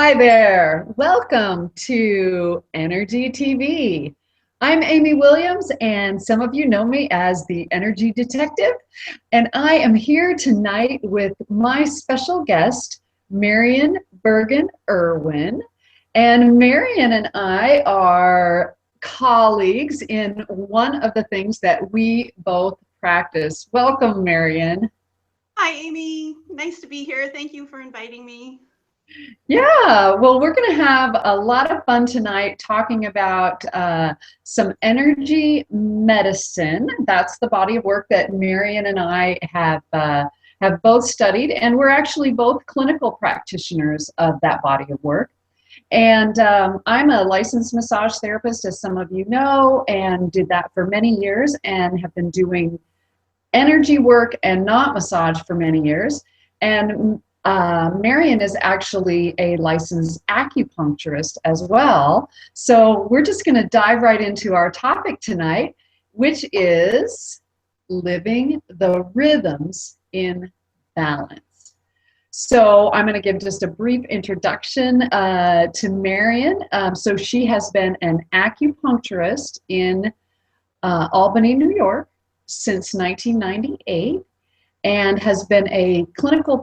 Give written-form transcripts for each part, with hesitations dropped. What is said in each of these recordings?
Hi there. Welcome to Energy TV. I'm Amy Williams, and some of you know me as the Energy Detective. And I am here tonight with my special guest, Marian Bergen Irwin. And Marian and I are colleagues in one of the things that we both practice. Welcome, Marian. Hi, Amy. Nice to be here. Thank you for inviting me. Yeah, well, we're going to have a lot of fun tonight talking about some energy medicine. That's the body of work that Marian and I have both studied, and we're actually both clinical practitioners of that body of work. And I'm a licensed massage therapist, as some of you know, and did that for many years, and have been doing energy work and not massage for many years. And Marian is actually a licensed acupuncturist as well. So we're just going to dive right into our topic tonight, which is living the rhythms in balance. So I'm going to give just a brief introduction to Marian. So she has been an acupuncturist in Albany, New York since 1998, and has been a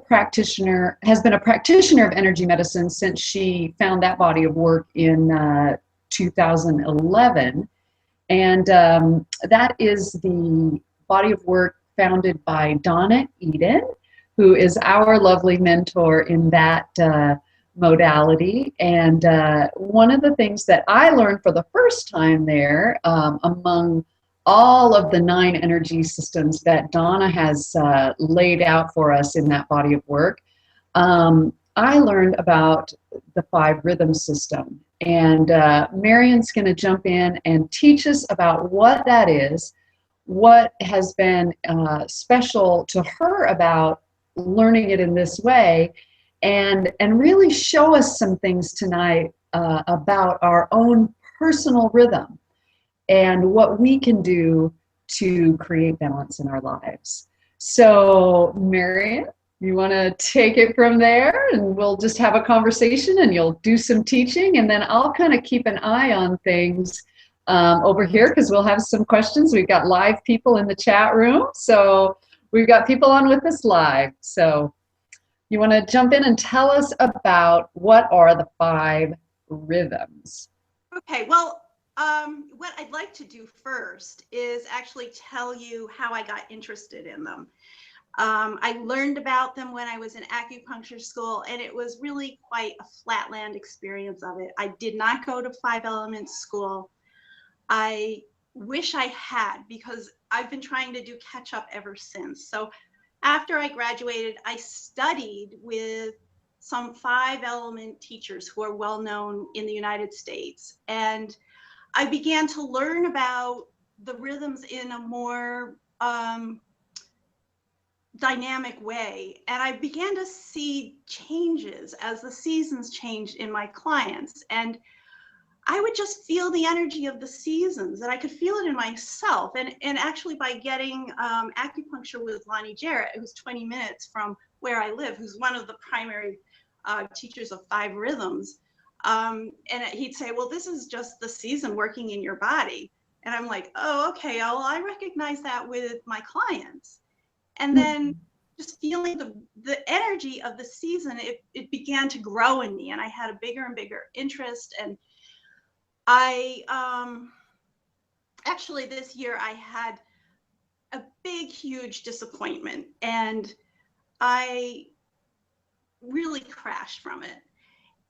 practitioner of energy medicine since she found that body of work in 2011. And that is the body of work founded by Donna Eden, who is our lovely mentor in that modality. And one of the things that I learned for the first time there, among all of the 9 energy systems that Donna has laid out for us in that body of work, I learned about the 5 rhythm system. And Marian's going to jump in and teach us about what that is, what has been special to her about learning it in this way, and really show us some things tonight about our own personal rhythm and what we can do to create balance in our lives. So, Marian, you want to take it from there, and we'll just have a conversation, and you'll do some teaching, and then I'll kind of keep an eye on things over here, because we'll have some questions. We've got live people in the chat room, so we've got people on with us live. So you want to jump in and tell us about what are the 5 rhythms? Okay, well, what I'd like to do first is actually tell you how I got interested in them. I learned about them when I was in acupuncture school, and it was really quite a flatland experience of it. I did not go to 5 Elements school. I wish I had, because I've been trying to do catch up ever since. So after I graduated, I studied with some 5 element teachers who are well known in the United States. And I began to learn about the rhythms in a more dynamic way. And I began to see changes as the seasons changed in my clients. And I would just feel the energy of the seasons, and I could feel it in myself. And actually, by getting acupuncture with Lonnie Jarrett, who's 20 minutes from where I live, who's one of the primary teachers of 5 rhythms, and he'd say, well, this is just the season working in your body. And I'm like, oh, okay, well, I recognize that with my clients. And then just feeling the energy of the season, it began to grow in me, and I had a bigger and bigger interest. And I actually, this year I had a big, huge disappointment, and I really crashed from it.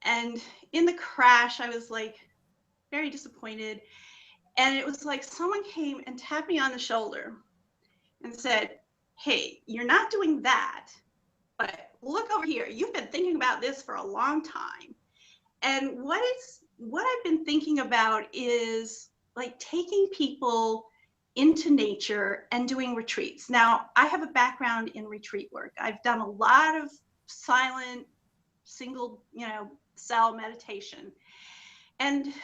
And in the crash, I was like very disappointed. And it was like someone came and tapped me on the shoulder and said, hey, you're not doing that, but look over here. You've been thinking about this for a long time. And what I've been thinking about is like taking people into nature and doing retreats. Now, I have a background in retreat work. I've done a lot of silent, single, cell meditation. And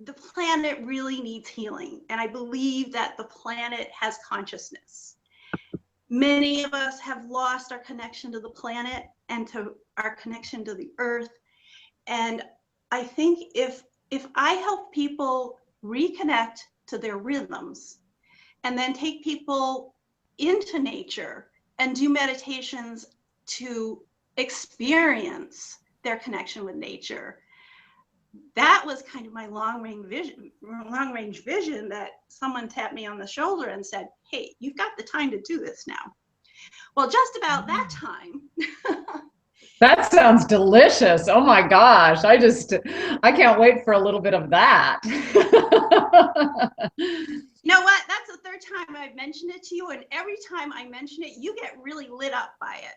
the planet really needs healing. And I believe that the planet has consciousness. Many of us have lost our connection to the planet and to our connection to the earth. And I think if I help people reconnect to their rhythms and then take people into nature and do meditations to experience their connection with nature, that was kind of my long range vision that someone tapped me on the shoulder and said, hey, you've got the time to do this now. Well, just about that time. That sounds delicious. Oh my gosh. I can't wait for a little bit of that. You know what? That's the third time I've mentioned it to you. And every time I mention it, you get really lit up by it.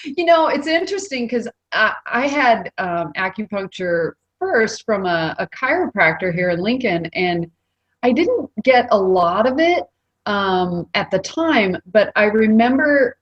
You know, it's interesting because I had acupuncture first from a chiropractor here in Lincoln, and I didn't get a lot of it at the time, but I remember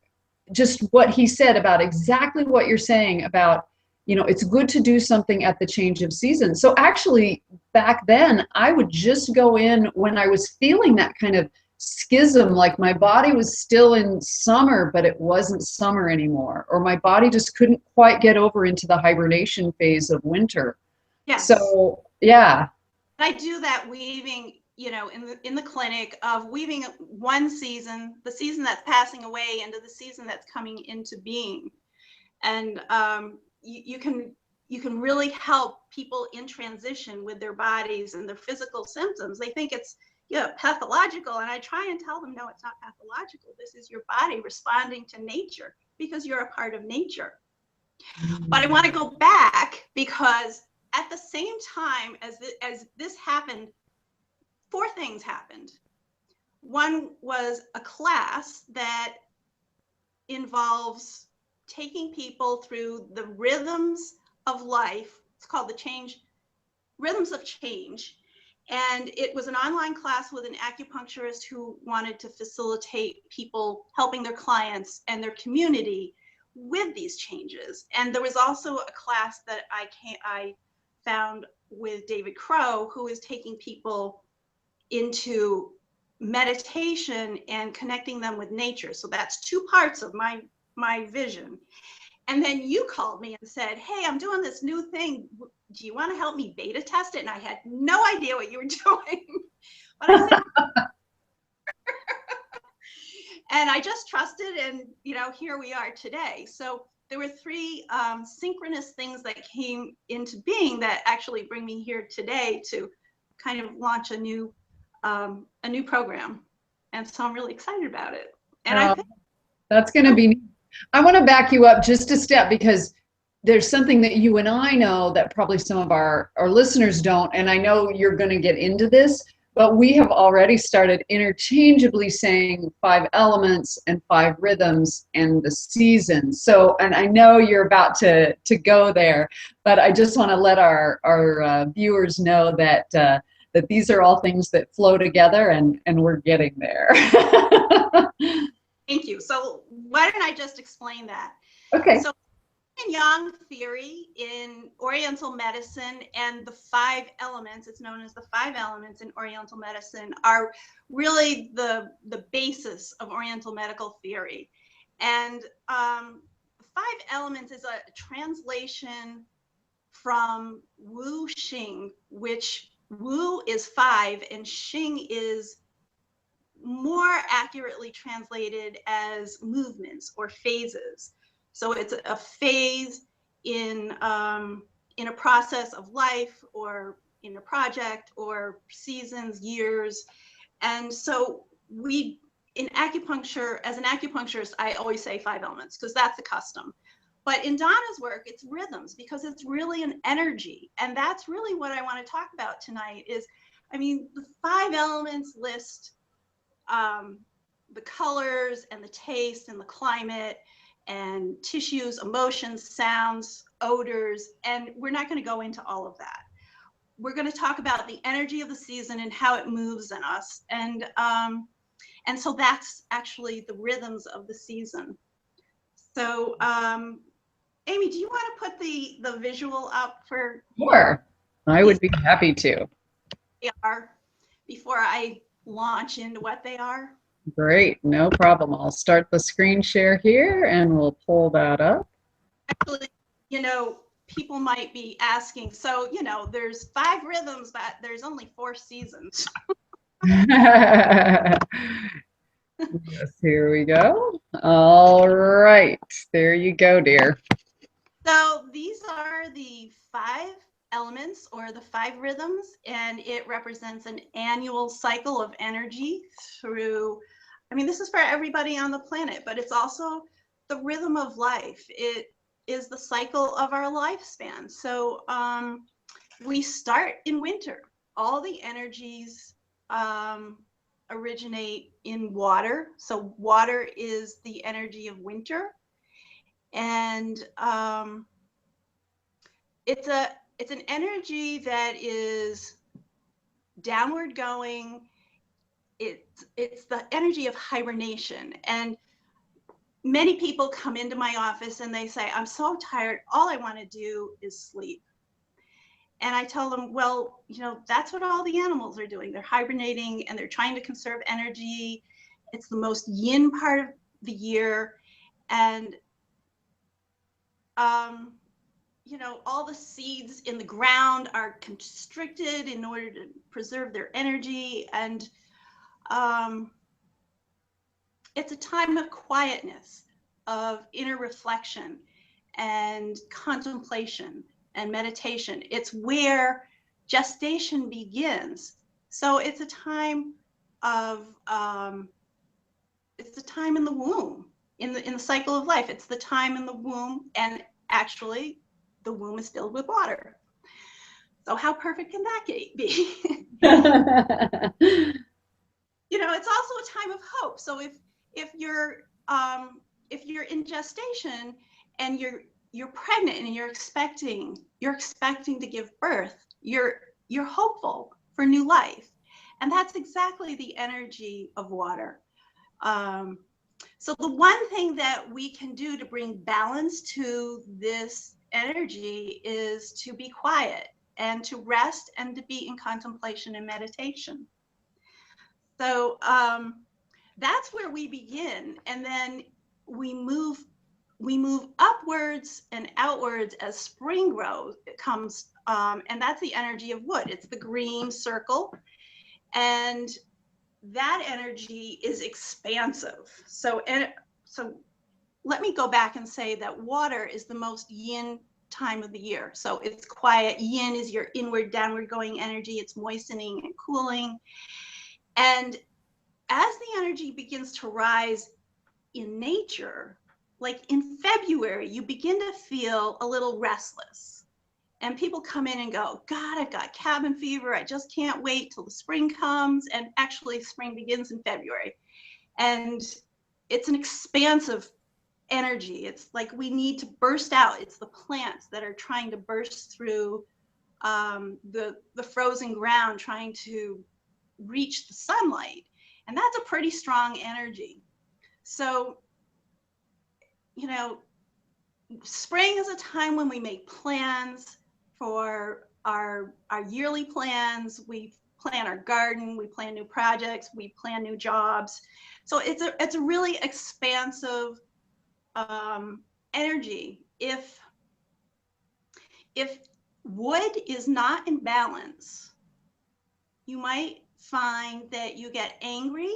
just what he said about exactly what you're saying about, you know, it's good to do something at the change of season. So actually, back then, I would just go in when I was feeling that kind of schism, like my body was still in summer, but it wasn't summer anymore, or my body just couldn't quite get over into the hibernation phase of winter. Yes. So, yeah. I do that weaving, you know, in the clinic, of weaving one season, the season that's passing away, into the season that's coming into being. And you can really help people in transition with their bodies and their physical symptoms. They think it's, you know, pathological, and I try and tell them, no, it's not pathological. This is your body responding to nature because you're a part of nature. But I want to go back, because at the same time as this happened, 4 things happened. One was a class that involves taking people through the rhythms of life. It's called Rhythms of Change. And it was an online class with an acupuncturist who wanted to facilitate people helping their clients and their community with these changes. And there was also a class that I found with David Crow, who is taking people into meditation and connecting them with nature. So that's 2 parts of my vision. And then you called me and said, hey, I'm doing this new thing. Do you want to help me beta test it? And I had no idea what you were doing. But I said, and I just trusted, and, you know, here we are today. So there were 3 synchronous things that came into being that actually bring me here today to kind of launch a new program. And so I'm really excited about it. And I think that's going to be, I want to back you up just a step, because there's something that you and I know that probably some of our listeners don't. And I know you're going to get into this, but we have already started interchangeably saying 5 elements and 5 rhythms and the seasons. So, and I know you're about to go there, but I just want to let our viewers know that that these are all things that flow together, and we're getting there. Thank you. So why don't I just explain that? Okay. So in Yang theory, in Oriental medicine, and the 5 elements, it's known as the 5 elements in Oriental medicine, are really the basis of Oriental medical theory. And 5 elements is a translation from Wu Xing, which Wu is 5 and Xing is more accurately translated as movements or phases. So it's a phase in a process of life, or in a project, or seasons, years. And so in acupuncture, as an acupuncturist, I always say 5 elements because that's the custom. But in Donna's work, it's rhythms, because it's really an energy. And that's really what I want to talk about tonight is, I mean, the 5 elements list the colors and the taste and the climate and tissues, emotions, sounds, odors, and we're not going to go into all of that. We're going to talk about the energy of the season and how it moves in us. And so that's actually the rhythms of the season. So Amy, do you want to put the visual up for? Sure, I would be happy to. Before I launch into what they are? Great, no problem. I'll start the screen share here and we'll pull that up. Actually, you know, people might be asking, so, you know, there's 5 rhythms, but there's only 4 seasons. Yes, here we go. All right. There you go, dear. So these are the 5 elements or the 5 rhythms, and it represents an annual cycle of energy through, I mean, this is for everybody on the planet, but it's also the rhythm of life. It is the cycle of our lifespan. So we start in winter. All the energies originate in water. So water is the energy of winter. And it's an energy that is downward going. It's the energy of hibernation. And many people come into my office and they say, I'm so tired, all I want to do is sleep. And I tell them, well, you know, that's what all the animals are doing. They're hibernating and they're trying to conserve energy. It's the most yin part of the year. And you know, all the seeds in the ground are constricted in order to preserve their energy. And it's a time of quietness, of inner reflection and contemplation and meditation. It's where gestation begins. So it's a time of, it's a time in the womb, in the cycle of life. It's the time in the womb, and actually the womb is filled with water. So how perfect can that be? You know, it's also a time of hope. So if you're in gestation and you're pregnant and you're expecting to give birth, you're hopeful for new life, and that's exactly the energy of water. So the one thing that we can do to bring balance to this energy is to be quiet and to rest and to be in contemplation and meditation. So that's where we begin, and then we move upwards and outwards as spring grows. It comes, and that's the energy of wood. It's the green circle, and that energy is expansive. So let me go back and say that water is the most yin time of the year. So it's quiet. Yin is your inward, downward going energy. It's moistening and cooling. And as the energy begins to rise in nature, like in February, you begin to feel a little restless. And people come in and go, God, I've got cabin fever. I just can't wait till the spring comes. And actually, spring begins in February. And it's an expansive energy. It's like we need to burst out. It's the plants that are trying to burst through the frozen ground, trying to reach the sunlight. And that's a pretty strong energy. So, you know, spring is a time when we make plans for our yearly plans. We plan our garden, we plan new projects, we plan new jobs. So it's a really expansive energy. If wood is not in balance, you might find that you get angry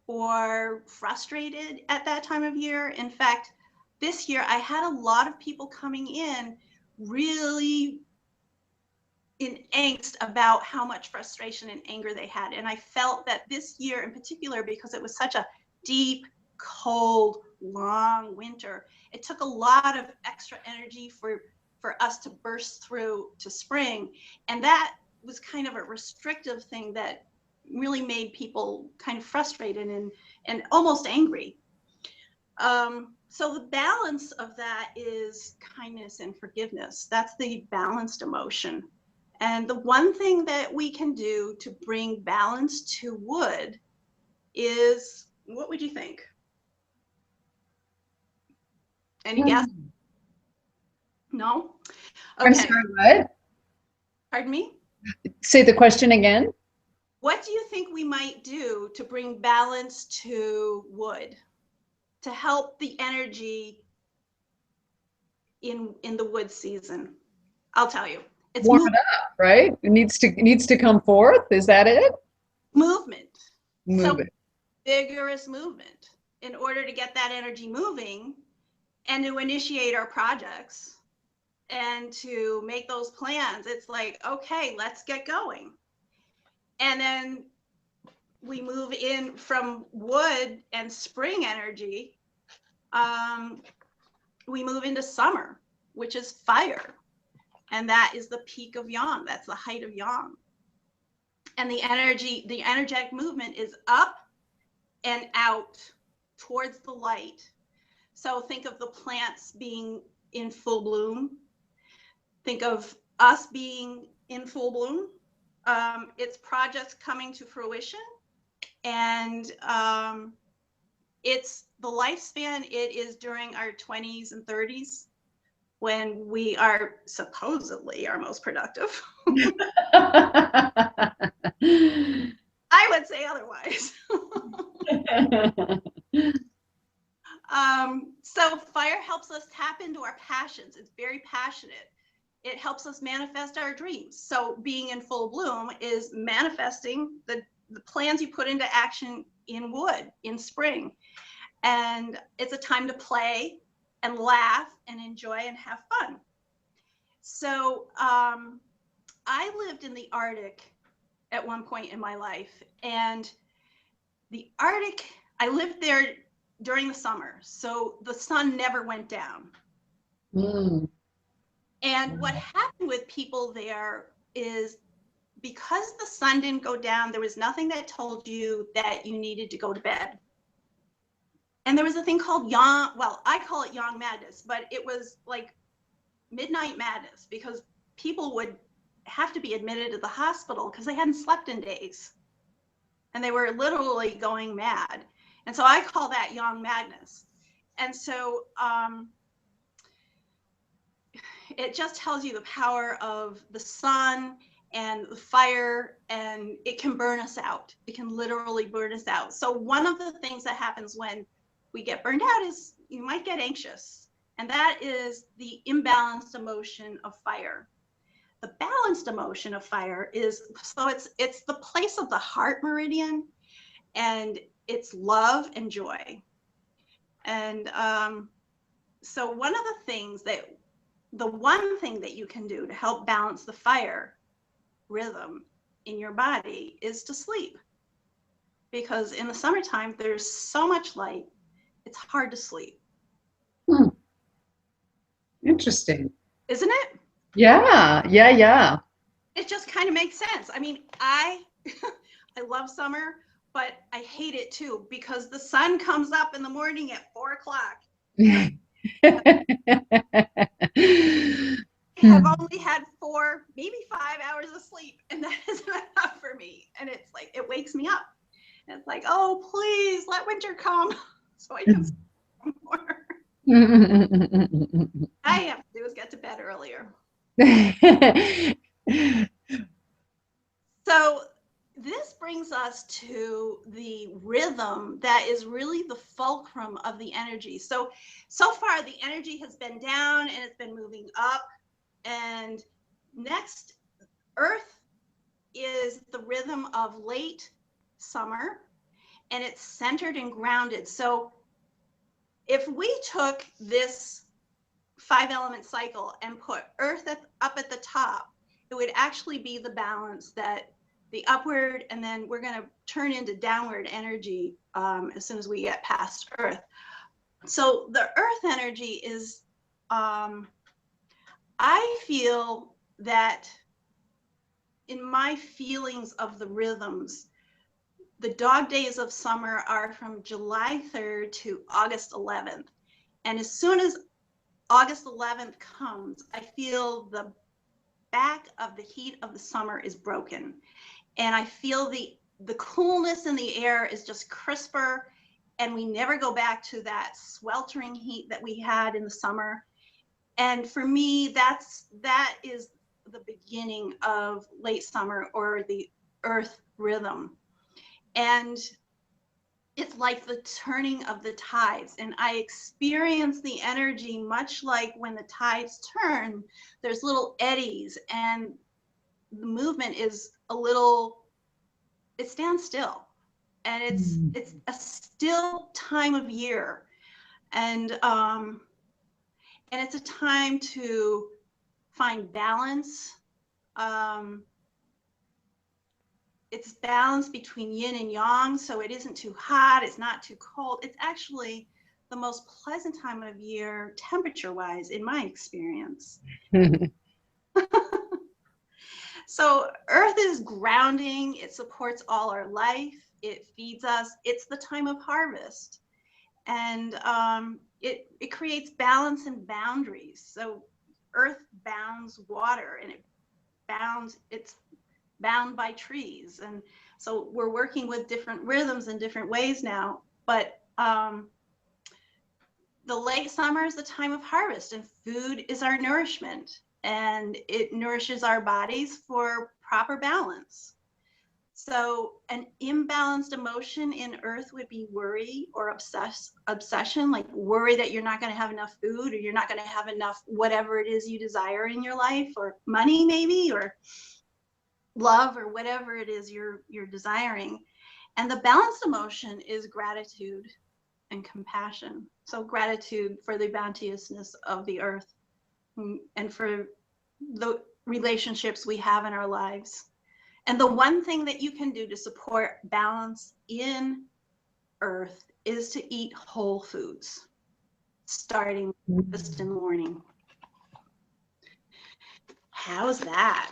or frustrated at that time of year. In fact, this year I had a lot of people coming in really in angst about how much frustration and anger they had. And I felt that this year in particular, because it was such a deep, cold, long winter, it took a lot of extra energy for us to burst through to spring. And that was kind of a restrictive thing that really made people kind of frustrated and almost angry. So the balance of that is kindness and forgiveness. That's the balanced emotion. And the one thing that we can do to bring balance to wood is, what would you think? Any guess? No? Okay. I'm sorry, what? Pardon me? Say the question again. What do you think we might do to bring balance to wood, to help the energy in the wood season. I'll tell you, it's Warm it up, right? It needs to come forth. Is that it? movement. Move So it. vigorous movement in order to get that energy moving and to initiate our projects and to make those plans. It's like, okay, let's get going. And then we move in from wood and spring energy. We move into summer, which is fire. And that is the peak of yang. That's the height of yang. And the energetic movement is up and out towards the light. So think of the plants being in full bloom. Think of us being in full bloom. It's projects coming to fruition. And it's the lifespan, it is during our 20s and 30s when we are supposedly our most productive. I would say otherwise. So fire helps us tap into our passions. It's very passionate. It helps us manifest our dreams. So being in full bloom is manifesting the plans you put into action in wood in spring. And it's a time to play and laugh and enjoy and have fun. So I lived in the Arctic at one point in my life, and the Arctic, I lived there during the summer, so the sun never went down. Mm. And what happened with people there is because the sun didn't go down, there was nothing that told you that you needed to go to bed. And there was a thing called yang, well, I call it yang madness, but it was like midnight madness because people would have to be admitted to the hospital because they hadn't slept in days. And they were literally going mad. And so I call that yang madness. And so it just tells you the power of the sun and the fire, and it can burn us out. It can literally burn us out. So one of the things that happens when we get burned out is you might get anxious. And that is the imbalanced emotion of fire. The balanced emotion of fire is, so it's the place of the heart meridian, and it's love and joy. And so one thing that you can do to help balance the fire rhythm in your body is to sleep. Because in the summertime, there's so much light, it's hard to sleep. Hmm. Interesting. Isn't it? Yeah. It just kind of makes sense. I mean, I love summer, but I hate it too because the sun comes up in the morning at 4 o'clock. I have only had 4, maybe 5 hours of sleep, and that isn't enough for me. And it's like, it wakes me up. And it's like, oh, please let winter come so I can sleep more. All I have to do is get to bed earlier. So this brings us to the rhythm that is really the fulcrum of the energy. So far the energy has been down and it's been moving up. And next, Earth is the rhythm of late summer, and it's centered and grounded. So if we took this 5-element cycle and put Earth up at the top, it would actually be the balance that the upward, and then we're going to turn into downward energy as soon as we get past Earth. So the Earth energy is, I feel that in my feelings of the rhythms, the dog days of summer are from July 3rd to August 11th. And as soon as August 11th comes, I feel the back of the heat of the summer is broken. And I feel the coolness in the air is just crisper, and we never go back to that sweltering heat that we had in the summer. And for me, that is the beginning of late summer, or the Earth rhythm. And it's like the turning of the tides, and I experience the energy much like when the tides turn, there's little eddies, and the movement is a little, it stands still, and it's a still time of year, and it's a time to find balance. It's balance between yin and yang, so it isn't too hot, it's not too cold. It's actually the most pleasant time of year temperature wise in my experience. So earth is grounding, it supports all our life, it feeds us, it's the time of harvest, and it creates balance and boundaries. So earth bounds water, and it's bound by trees, and so we're working with different rhythms in different ways now, but the late summer is the time of harvest, and food is our nourishment, and it nourishes our bodies for proper balance. So an imbalanced emotion in earth would be worry or obsession, like worry that you're not going to have enough food, or you're not going to have enough whatever it is you desire in your life, or money maybe, or love, or whatever it is you're desiring. And the balanced emotion is gratitude and compassion. So gratitude for the bounteousness of the earth, and for the relationships we have in our lives. And the one thing that you can do to support balance in earth is to eat whole foods, starting just in the morning. How's that?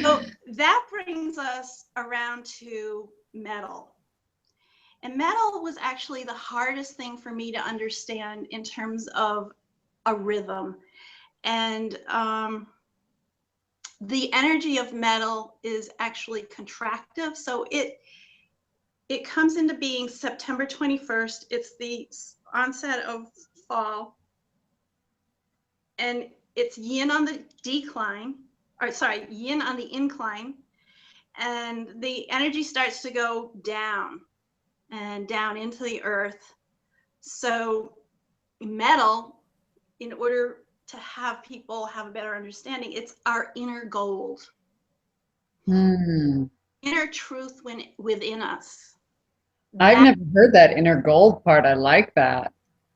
So that brings us around to metal. And metal was actually the hardest thing for me to understand in terms of a rhythm. And the energy of metal is actually contractive. So it comes into being September 21st. It's the onset of fall. And it's yin on the decline, or sorry, yin on the incline. And the energy starts to go down and down into the earth. So metal, in order to have people have a better understanding, it's our inner gold, inner truth within us. I've never heard that inner gold part. I like that.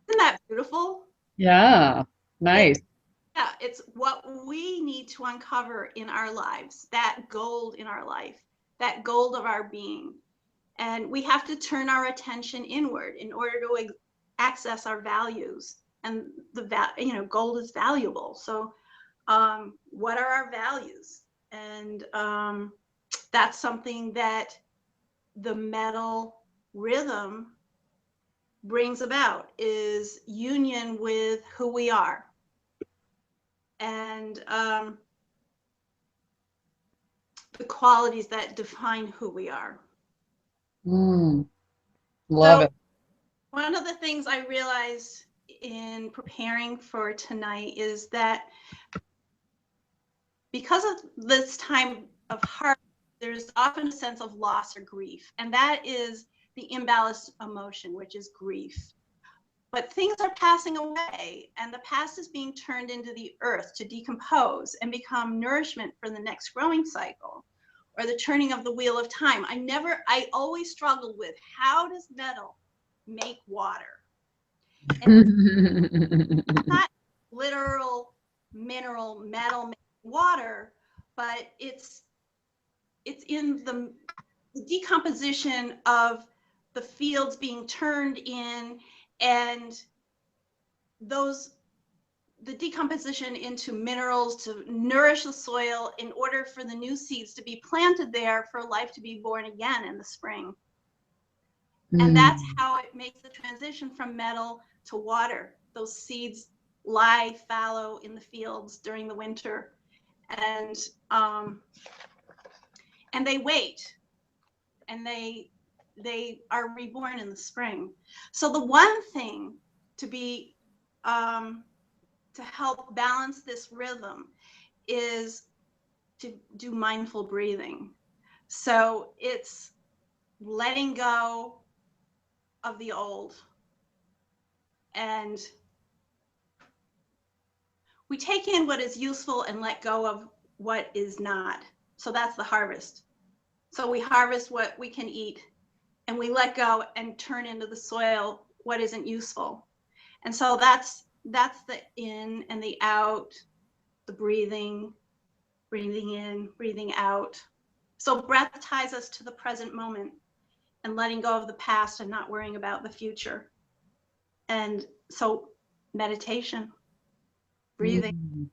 Isn't that beautiful? Yeah, nice. It's what we need to uncover in our lives, that gold in our life, that gold of our being. And we have to turn our attention inward in order to access our values. And gold is valuable. So what are our values? And that's something that the metal rhythm brings about, is union with who we are. And the qualities that define who we are. Love it. One of the things I realized in preparing for tonight is that because of this time of heart, there's often a sense of loss or grief, and that is the imbalanced emotion, which is grief. But things are passing away, and the past is being turned into the earth to decompose and become nourishment for the next growing cycle, or the turning of the wheel of time. I always struggled with, how does metal make water? And it's not literal mineral metal making water, but it's in the decomposition of the fields being turned in, and the decomposition into minerals to nourish the soil in order for the new seeds to be planted there, for life to be born again in the spring. And that's how it makes the transition from metal to water. Those seeds lie fallow in the fields during the winter, and they wait, and they are reborn in the spring. So the one thing to be to help balance this rhythm is to do mindful breathing. So it's letting go of the old, and we take in what is useful and let go of what is not. So that's the harvest. So we harvest what we can eat, and we let go and turn into the soil what isn't useful. And so that's the in and the out, the breathing in, breathing out. So breath ties us to the present moment and letting go of the past and not worrying about the future. And so meditation, breathing,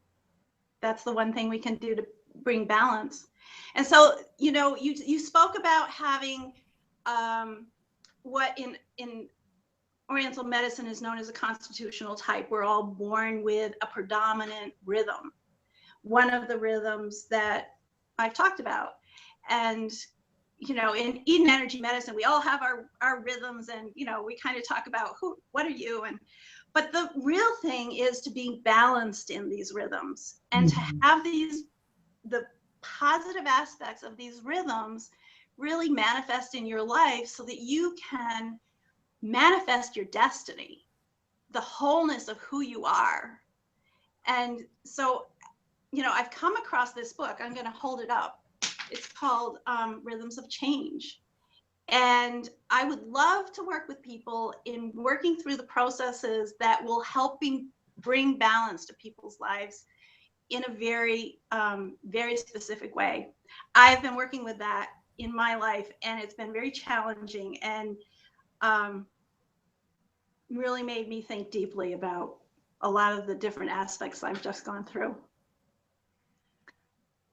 that's the one thing we can do to bring balance. And so, you spoke about having what in Oriental medicine is known as a constitutional type. We're all born with a predominant rhythm, one of the rhythms that I've talked about. And in Eden Energy Medicine, we all have our rhythms, and we kind of talk about what are you, but the real thing is to be balanced in these rhythms and to have the positive aspects of these rhythms really manifest in your life so that you can manifest your destiny, the wholeness of who you are. And so, I've come across this book. I'm going to hold it up. It's called Rhythms of Change. And I would love to work with people in working through the processes that will help bring balance to people's lives in a very, very specific way. I've been working with that in my life, and it's been very challenging, and really made me think deeply about a lot of the different aspects I've just gone through.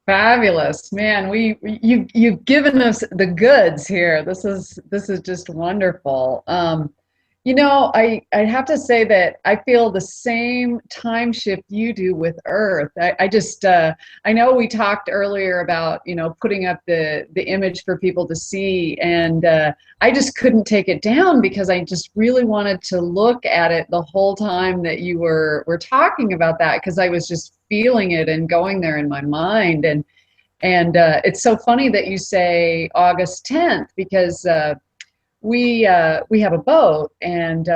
Fabulous, man. You've given us the goods here. This is just wonderful. I have to say that I feel the same time shift you do with Earth. I know we talked earlier about, putting up the image for people to see, and I just couldn't take it down because I just really wanted to look at it the whole time that you were talking about that, because I was just feeling it and going there in my mind. And it's so funny that you say August 10th, because we have a boat, and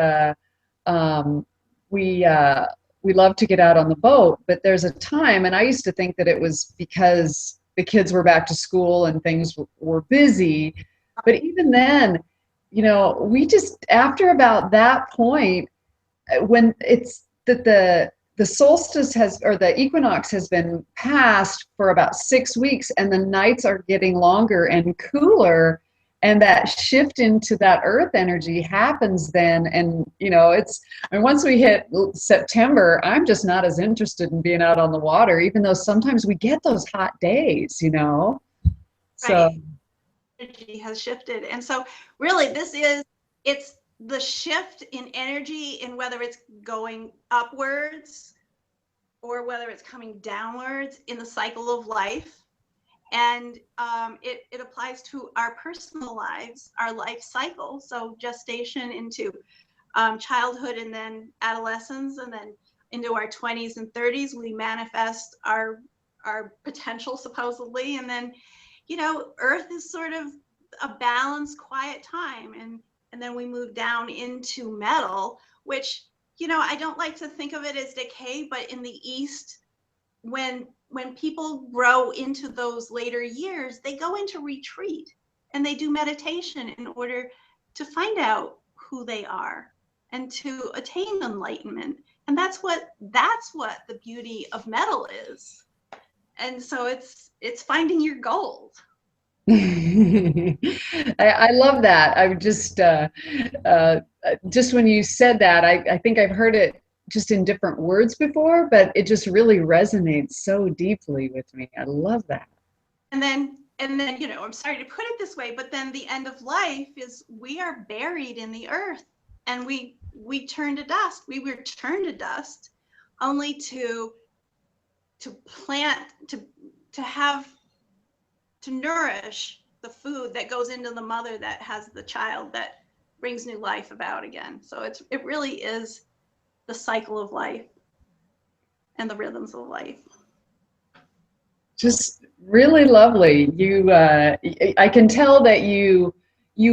we love to get out on the boat. But there's a time, and I used to think that it was because the kids were back to school and things were busy. But even then, we just, after about that point, when it's that the solstice or the equinox has been passed for about 6 weeks, and the nights are getting longer and cooler, and that shift into that earth energy happens then. And once we hit September, I'm just not as interested in being out on the water, even though sometimes we get those hot days. So right. Energy has shifted, and so really it's the shift in energy, in whether it's going upwards or whether it's coming downwards in the cycle of life. And it applies to our personal lives, our life cycle. So gestation into childhood, and then adolescence, and then into our 20s and 30s, we manifest our potential, supposedly. And then, Earth is sort of a balanced, quiet time. And then we move down into metal, which, I don't like to think of it as decay, but in the East, when people grow into those later years, they go into retreat and they do meditation in order to find out who they are and to attain enlightenment. And that's what the beauty of metal is. And so it's finding your gold. I love that. I would just when you said that, I think I've heard it just in different words before, but it just really resonates so deeply with me. I love that. And then, I'm sorry to put it this way, but then the end of life is we are buried in the earth, and we turn to dust. We return to dust, only to plant, to nourish the food that goes into the mother that has the child that brings new life about again. So it really is the cycle of life and the rhythms of life. Just really lovely. I can tell that you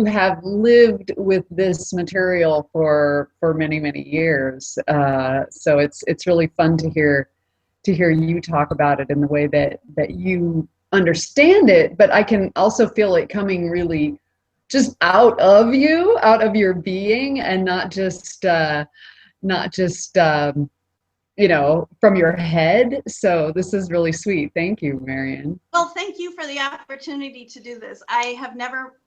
have lived with this material for many many years. So it's really fun to hear you talk about it in the way that you understand it. But I can also feel it coming really just out of you, out of your being, and not just from your head. So this is really sweet. Thank you, Marion. Well, thank you for the opportunity to do this. I have never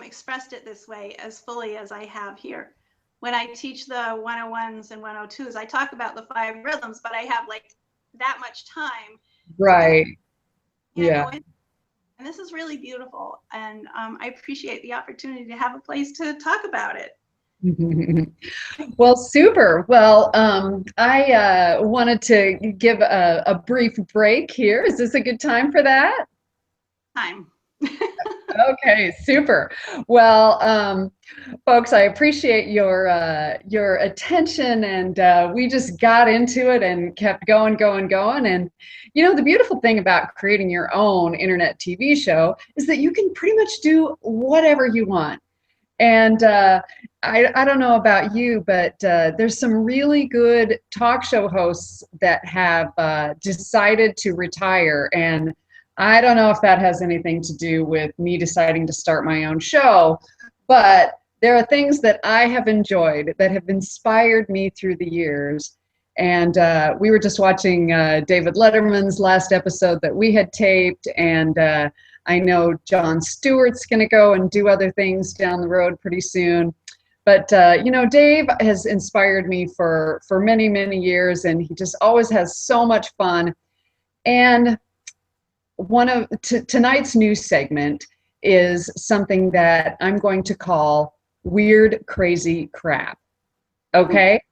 expressed it this way as fully as I have here. When I teach the 101s and 102s, I talk about the 5 rhythms, but I have like that much time. Right. Yeah. And this is really beautiful. And I appreciate the opportunity to have a place to talk about it. Well, super. Well, I wanted to give a brief break here. Is this a good time for that? Time. Okay, super. Well, folks, I appreciate your attention, and we just got into it and kept going, going, going. And the beautiful thing about creating your own internet TV show is that you can pretty much do whatever you want. And I don't know about you, but there's some really good talk show hosts that have decided to retire. And I don't know if that has anything to do with me deciding to start my own show, but there are things that I have enjoyed that have inspired me through the years. And we were just watching David Letterman's last episode that we had taped, and I know Jon Stewart's going to go and do other things down the road pretty soon. But, Dave has inspired me for many, many years, and he just always has so much fun. And tonight's news segment is something that I'm going to call Weird, Crazy Crap. Okay?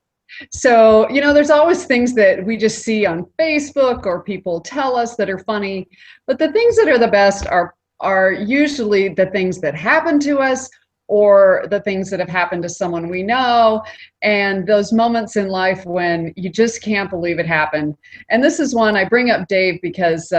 So, there's always things that we just see on Facebook or people tell us that are funny, but the things that are the best are usually the things that happen to us or the things that have happened to someone we know, and those moments in life when you just can't believe it happened. And this is one I bring up Dave because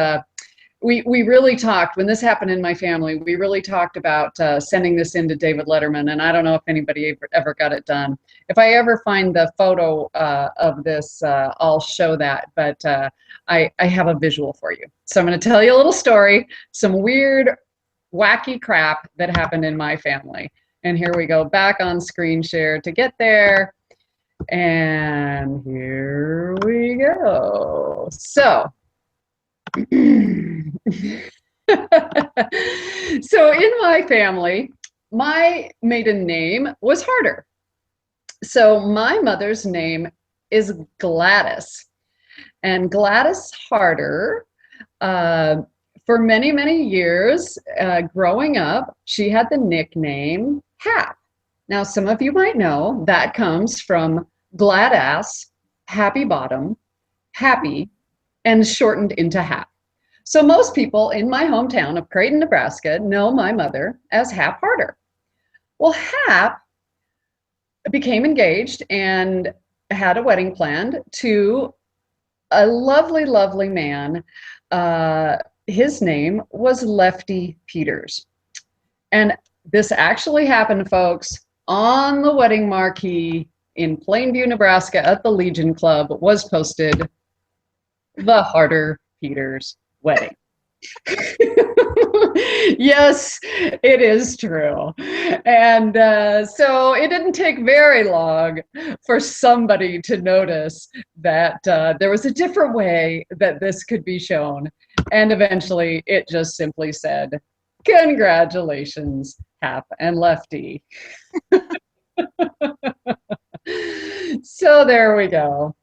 we really talked, when this happened in my family, we really talked about sending this in to David Letterman, and I don't know if anybody ever got it done. If I ever find the photo of this, I'll show that, but I have a visual for you. So I'm going to tell you a little story, some weird, wacky crap that happened in my family. And here we go, back on screen share to get there. And here we go. So, so in my family, my maiden name was Harder. So my mother's name is Gladys. And Gladys Harder, for many, many years growing up, she had the nickname Hap. Now, some of you might know that comes from glad ass, happy bottom, happy, and shortened into Hap. So most people in my hometown of Creighton, Nebraska know my mother as Hap Harder. Well, Hap became engaged and had a wedding planned to a lovely, lovely man. His name was Lefty Peters. And this actually happened, folks, on the wedding marquee in Plainview, Nebraska at the Legion Club was posted, "The Harder Peters Wedding." Yes, it is true. And so it didn't take very long for somebody to notice that there was a different way that this could be shown. And eventually it just simply said, "Congratulations, Hap and Lefty." So there we go.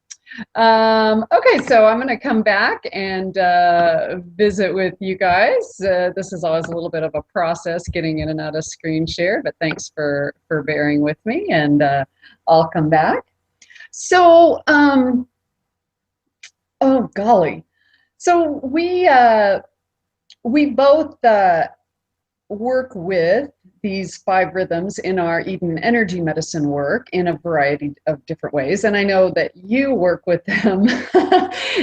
Okay, so I'm going to come back and visit with you guys. This is always a little bit of a process getting in and out of screen share, but thanks for bearing with me, and I'll come back. So, oh golly. So we both work with these 5 rhythms in our Eden energy medicine work in a variety of different ways. And I know that you work with them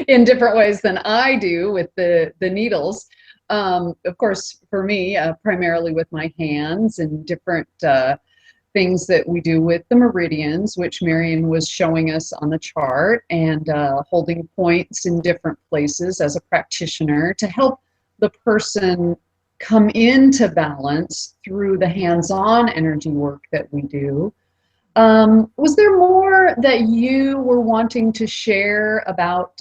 in different ways than I do with the needles. Of course, for me, primarily with my hands and different things that we do with the meridians, which Marion was showing us on the chart, and holding points in different places as a practitioner to help the person come into balance through the hands-on energy work that we do. Was there more that you were wanting to share about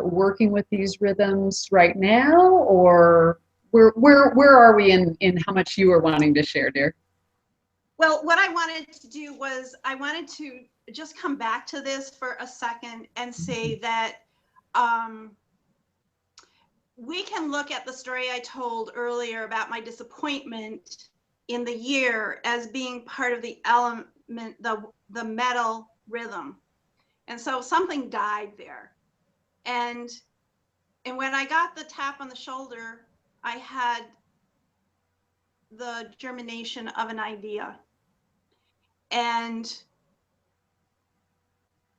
working with these rhythms right now, or where are we in how much you were wanting to share, dear? Well, what I wanted to do was I wanted to just come back to this for a second and say that we can look at the story I told earlier about my disappointment in the year as being part of the element, the metal rhythm. And so something died there. And when I got the tap on the shoulder, I had the germination of an idea. And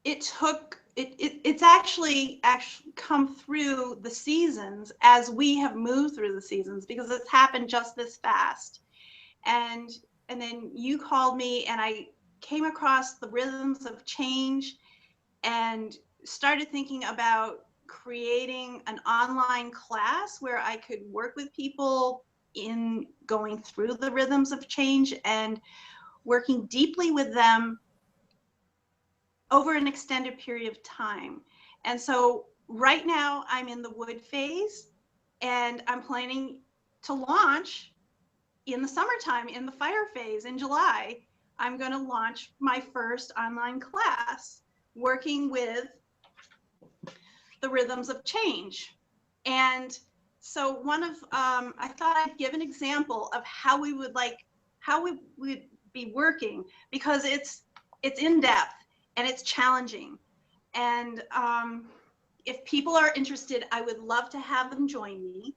it's actually come through the seasons as we have moved through the seasons, because it's happened just this fast. And then you called me and I came across the rhythms of change and started thinking about creating an online class where I could work with people in going through the rhythms of change and working deeply with them over an extended period of time. And so right now I'm in the wood phase, and I'm planning to launch in the summertime in the fire phase in July. I'm going to launch my first online class working with the rhythms of change. And so I thought I'd give an example of how we would be working, because it's in depth and it's challenging. And if people are interested, I would love to have them join me.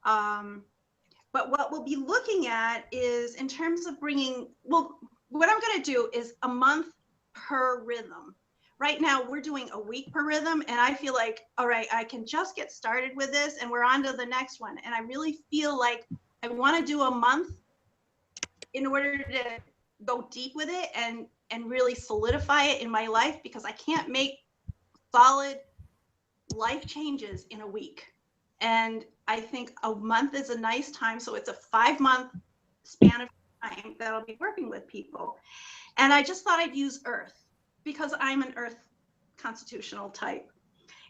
But what we'll be looking at is, in terms of what I'm going to do is a month per rhythm. Right now we're doing a week per rhythm, and I feel like, all right, I can just get started with this and we're on to the next one. And I really feel like I want to do a month in order to go deep with it and really solidify it in my life, because I can't make solid life changes in a week. And I think a month is a nice time. So it's a 5-month span of time that I'll be working with people. And I just thought I'd use Earth, because I'm an Earth constitutional type.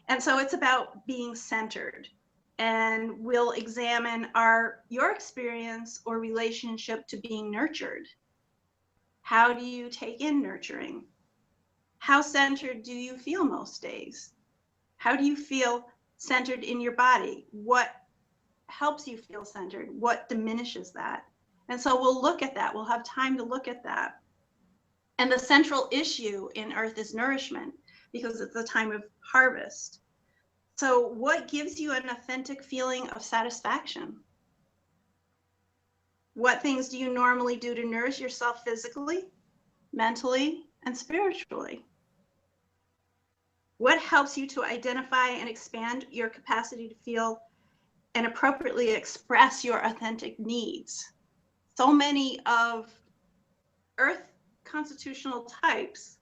And so it's about being centered. And we'll examine your experience or relationship to being nurtured. How do you take in nurturing? How centered do you feel most days? How do you feel centered in your body? What helps you feel centered? What diminishes that? And so we'll look at that. We'll have time to look at that. And the central issue in Earth is nourishment, because it's the time of harvest. So what gives you an authentic feeling of satisfaction? What things do you normally do to nourish yourself physically, mentally, and spiritually? What helps you to identify and expand your capacity to feel and appropriately express your authentic needs? So many of Earth constitutional types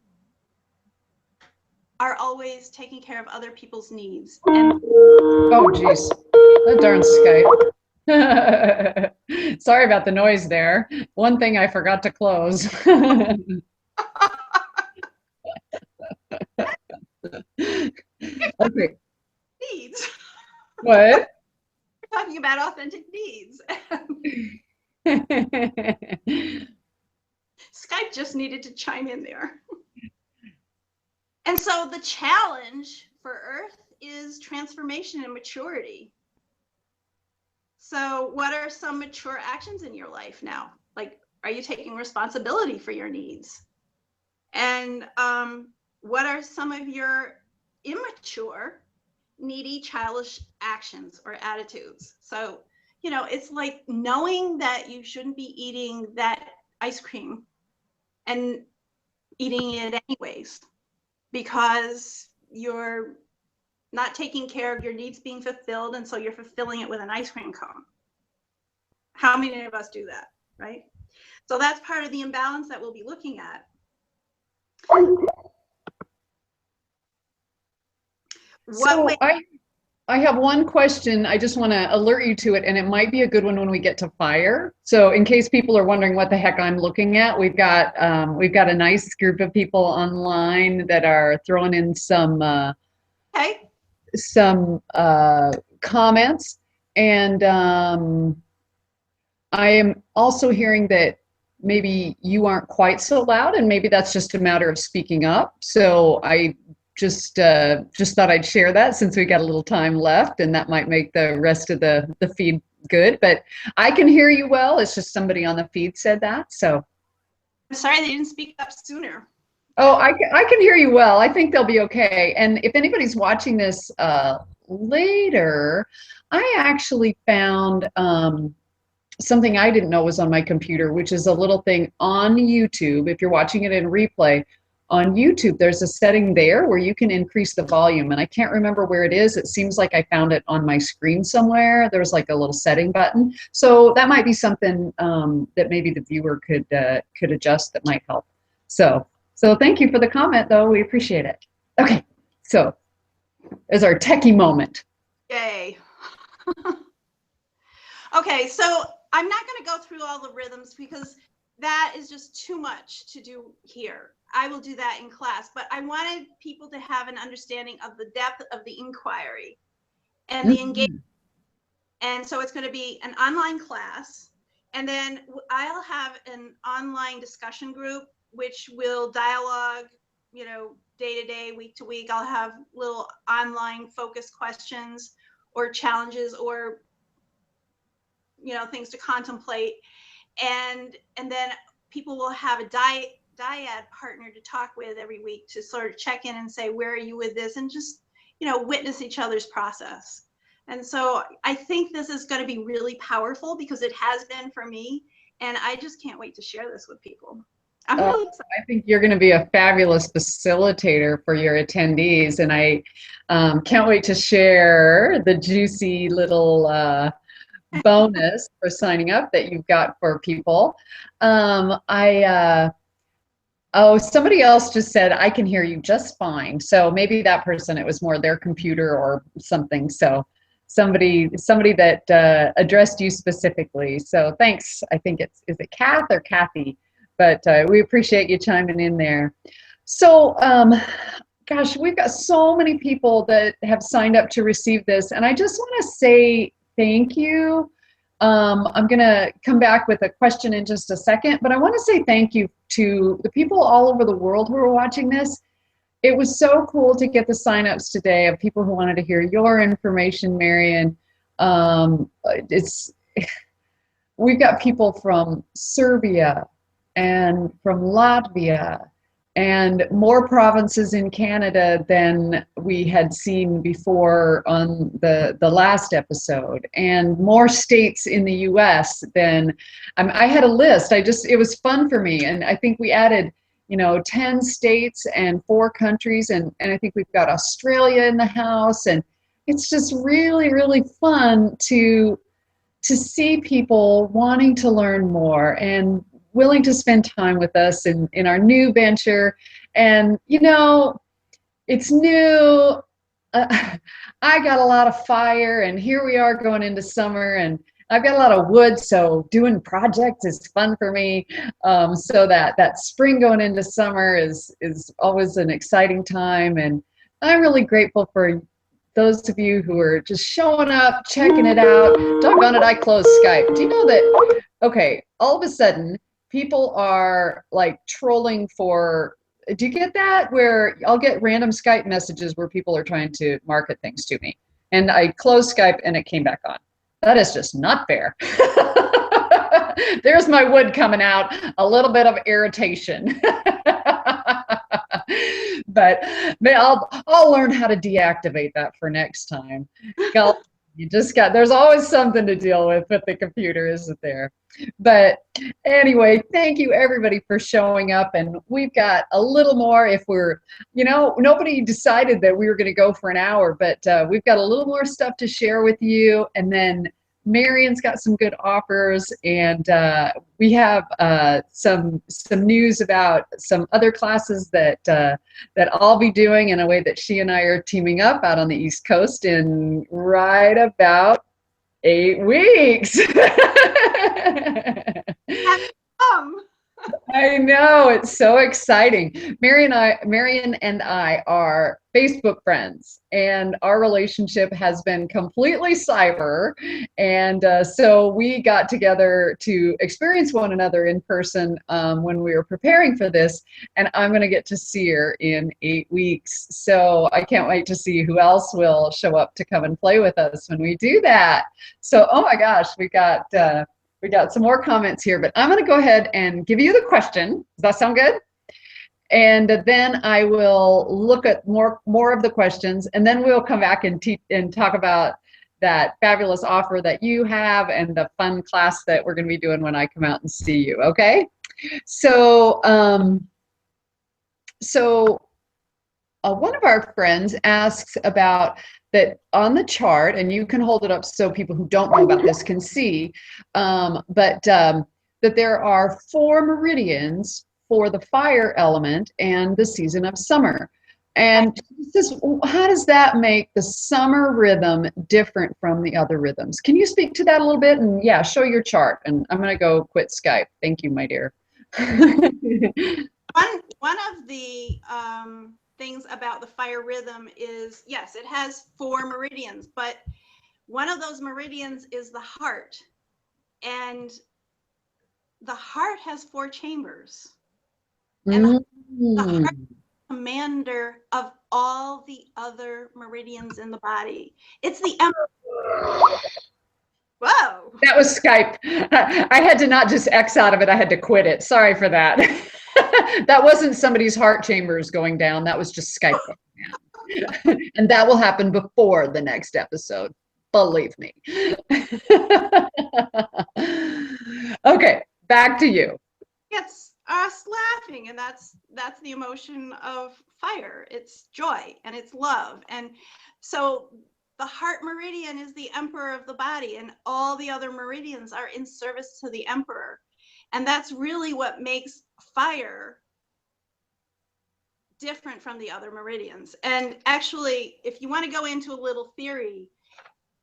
are always taking care of other people's needs. And oh, geez, that darn Skype. Sorry about the noise there. One thing I forgot to close. Okay. Needs. What? We're talking about authentic needs. Skype just needed to chime in there. And so the challenge for Earth is transformation and maturity. So what are some mature actions in your life now? Like, are you taking responsibility for your needs? And what are some of your immature, needy, childish actions or attitudes? So it's like knowing that you shouldn't be eating that ice cream and eating it anyways because you're not taking care of your needs being fulfilled, and so you're fulfilling it with an ice cream cone. How many of us do that, right? So that's part of the imbalance that we'll be looking at. I have one question. I just want to alert you to it, and it might be a good one when we get to fire. So in case people are wondering what the heck I'm looking at, we've got a nice group of people online that are throwing in some comments, and I am also hearing that maybe you aren't quite so loud, and maybe that's just a matter of speaking up. So I just thought I'd share that since we got a little time left, and that might make the rest of the feed good. But I can hear you well. It's just somebody on the feed said that. So I'm sorry they didn't speak up sooner. Oh, I can hear you well. I think they'll be okay. And if anybody's watching this later, I actually found something I didn't know was on my computer, which is a little thing on YouTube. If you're watching it in replay, on YouTube, there's a setting there where you can increase the volume. And I can't remember where it is. It seems like I found it on my screen somewhere. There's like a little setting button. So that might be something that maybe the viewer could adjust that might help. So thank you for the comment, though. We appreciate it. Okay, so is our techie moment. Yay. Okay, so I'm not going to go through all the rhythms because that is just too much to do here. I will do that in class, but I wanted people to have an understanding of the depth of the inquiry and the engagement. And so it's going to be an online class, and then I'll have an online discussion group which will dialogue, day to day, week to week. I'll have little online focused questions or challenges or things to contemplate, and then people will have a dyad partner to talk with every week to sort of check in and say, where are you with this, and just witness each other's process. And so I think this is going to be really powerful because it has been for me, and I just can't wait to share this with people. I'm really excited. I think you're going to be a fabulous facilitator for your attendees, and I can't wait to share the juicy little bonus for signing up that you've got for people. Somebody else just said, I can hear you just fine. So maybe that person, it was more their computer or something. So somebody that addressed you specifically. So thanks. I think is it Kath or Kathy? But we appreciate you chiming in there. So, gosh, we've got so many people that have signed up to receive this. And I just want to say thank you. I'm going to come back with a question in just a second, but I want to say thank you to the people all over the world who are watching this. It was so cool to get the signups today of people who wanted to hear your information, Marion. We've got people from Serbia and from Latvia and more provinces in Canada than we had seen before on the last episode, and more states in the US than I had a list. It was fun for me, and I think we added 10 states and 4 countries, and I think we've got Australia in the house, and it's just really, really fun to see people wanting to learn more and willing to spend time with us in our new venture. And it's new. I got a lot of fire, and here we are going into summer, and I've got a lot of wood, so doing projects is fun for me. So that spring going into summer is always an exciting time, and I'm really grateful for those of you who are just showing up, checking it out. Doggone it, I closed Skype. Do you know that, okay, all of a sudden, people are like trolling for, do you get that? Where I'll get random Skype messages where people are trying to market things to me. And I closed Skype and it came back on. That is just not fair. There's my wood coming out, a little bit of irritation. But I'll learn how to deactivate that for next time. You just got, there's always something to deal with the computer, isn't there? But anyway, thank you everybody for showing up. And we've got a little more if we're, nobody decided that we were going to go for an hour, but we've got a little more stuff to share with you. And then Marion's got some good offers, and we have some news about some other classes that I'll be doing in a way that she and I are teaming up out on the East Coast in right about 8 weeks. I know, it's so exciting. Marion and I are Facebook friends, and our relationship has been completely cyber. And so we got together to experience one another in person when we were preparing for this. And I'm going to get to see her in 8 weeks. So I can't wait to see who else will show up to come and play with us when we do that. So, oh my gosh, we got some more comments here, but I'm going to go ahead and give you the question. Does that sound good? And then I will look at more of the questions, and then we'll come back and talk about that fabulous offer that you have and the fun class that we're going to be doing when I come out and see you. Okay? So, one of our friends asks about that on the chart, and you can hold it up so people who don't know about this can see, that there are 4 meridians for the fire element and the season of summer. And how does that make the summer rhythm different from the other rhythms? Can you speak to that a little bit? And yeah, show your chart. And I'm going to go quit Skype. Thank you, my dear. One of the things about the fire rhythm is, yes, it has 4 meridians, but one of those meridians is the heart. And the heart has 4 chambers. And the heart is the commander of all the other meridians in the body. It's the emperor. Whoa. That was Skype. I had to not just X out of it, I had to quit it. Sorry for that. That wasn't somebody's heart chambers going down. That was just Skype going down. And that will happen before the next episode. Believe me. Okay, back to you. It's us laughing, and that's the emotion of fire. It's joy and it's love. And so the heart meridian is the emperor of the body, and all the other meridians are in service to the emperor. And that's really what makes fire different from the other meridians. And actually, if you want to go into a little theory,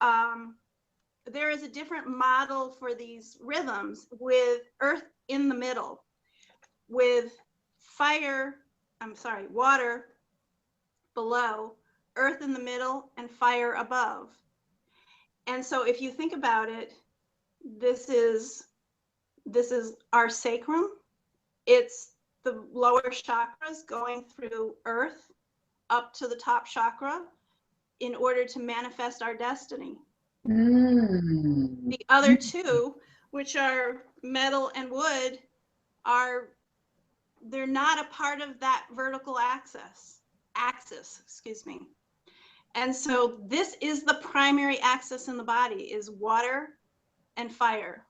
there is a different model for these rhythms with earth in the middle, with water below, earth in the middle, and fire above. And so if you think about it, this is our sacrum. It's the lower chakras going through earth up to the top chakra in order to manifest our destiny. The other 2, which are metal and wood, they're not a part of that vertical axis, excuse me. And so this is the primary axis in the body, is water and fire.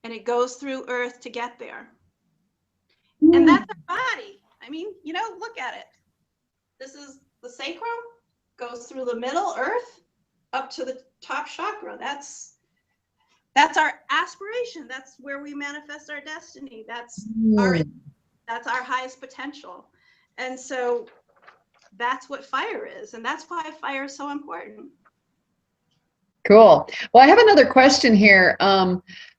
And it goes through earth to get there. And that's our body. I mean, look at it. This is the sacrum, goes through the middle, earth, up to the top chakra. That's our aspiration. That's where we manifest our destiny. That's our highest potential. And so that's what fire is. And that's why fire is so important. Cool. Well, I have another question here.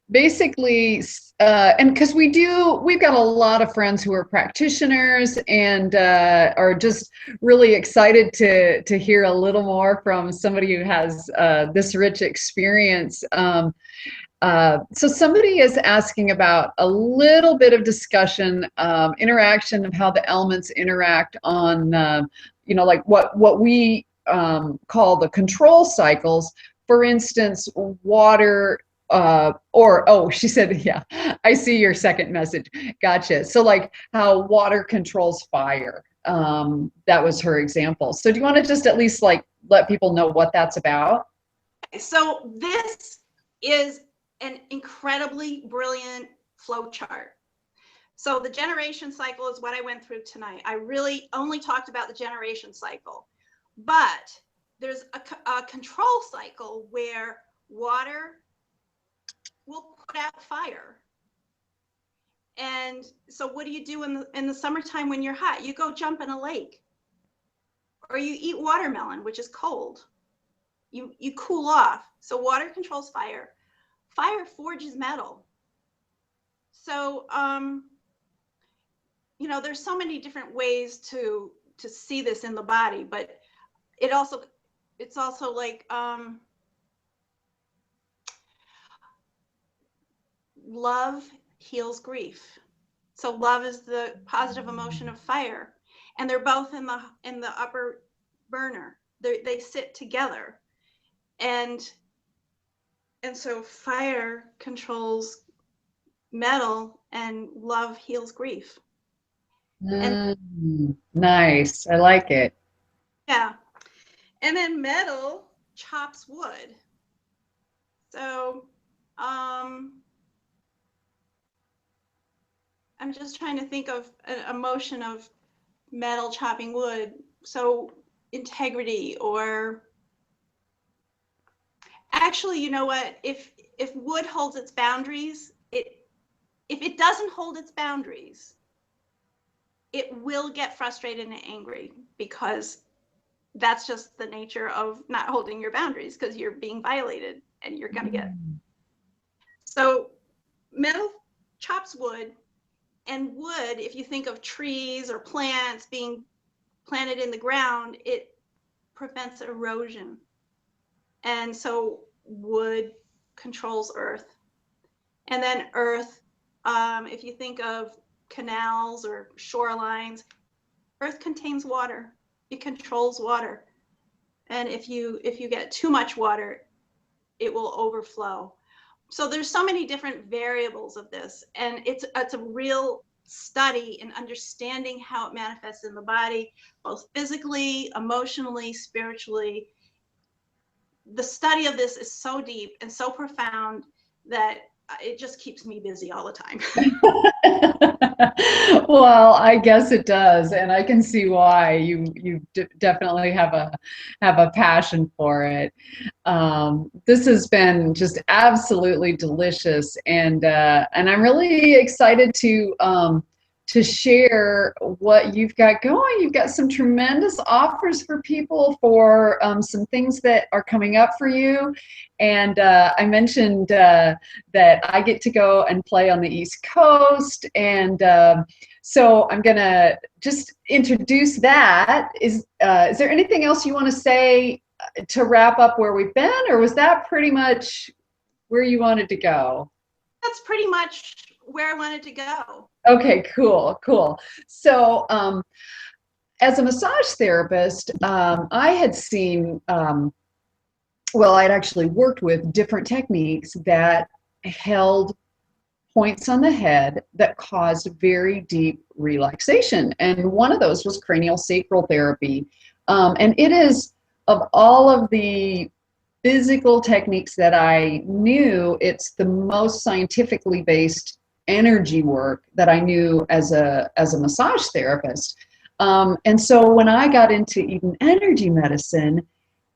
Basically, and because we've got a lot of friends who are practitioners and are just really excited to hear a little more from somebody who has this rich experience. So somebody is asking about a little bit of discussion, interaction of how the elements interact on, like what we call the control cycles. For instance, water, she said, yeah, I see your second message. Gotcha. So like how water controls fire. That was her example. So do you want to just at least like let people know what that's about? so this is an incredibly brilliant flow chart. So the generation cycle is what I went through tonight. I really only talked about the generation cycle, but there's a control cycle where water will put out fire. And so what do you do in the summertime when you're hot? You go jump in a lake, or you eat watermelon, which is cold. You cool off. So water controls fire. Fire forges metal. So you know, there's so many different ways to see this in the body, but it's also like love heals grief. So love is the positive emotion of fire, and they're both in the upper burner. They sit together, and so fire controls metal, and love heals grief. Nice. I like it. Yeah. And then metal chops wood. So I'm just trying to think of an emotion of metal chopping wood. So integrity, or actually, you know what? If wood holds its boundaries, if it doesn't hold its boundaries, it will get frustrated and angry, because that's just the nature of not holding your boundaries, because you're being violated and you're going to get. So metal chops wood, and wood, if you think of trees or plants being planted in the ground, it prevents erosion. And so wood controls earth. And then earth, if you think of canals or shorelines, earth contains water. It controls water. And if you get too much water, it will overflow. So there's so many different variables of this, and it's a real study in understanding how it manifests in the body, both physically, emotionally, spiritually. The study of this is so deep and so profound that it just keeps me busy all the time. Well, I guess it does, and I can see why. You definitely have a passion for it. This has been just absolutely delicious, and I'm really excited to share what you've got going. You've got some tremendous offers for people for some things that are coming up for you. And I mentioned that I get to go and play on the East Coast. And so I'm going to just introduce that. Is there anything else you want to say to wrap up where we've been, or was that pretty much where you wanted to go? That's pretty much where I wanted to go. Okay, cool. So as a massage therapist, I had seen, well, I'd actually worked with different techniques that held points on the head that caused very deep relaxation. And one of those was cranial sacral therapy. And it is, of all of the physical techniques that I knew, it's the most scientifically based energy work that I knew as a massage therapist. And so when I got into Eden energy medicine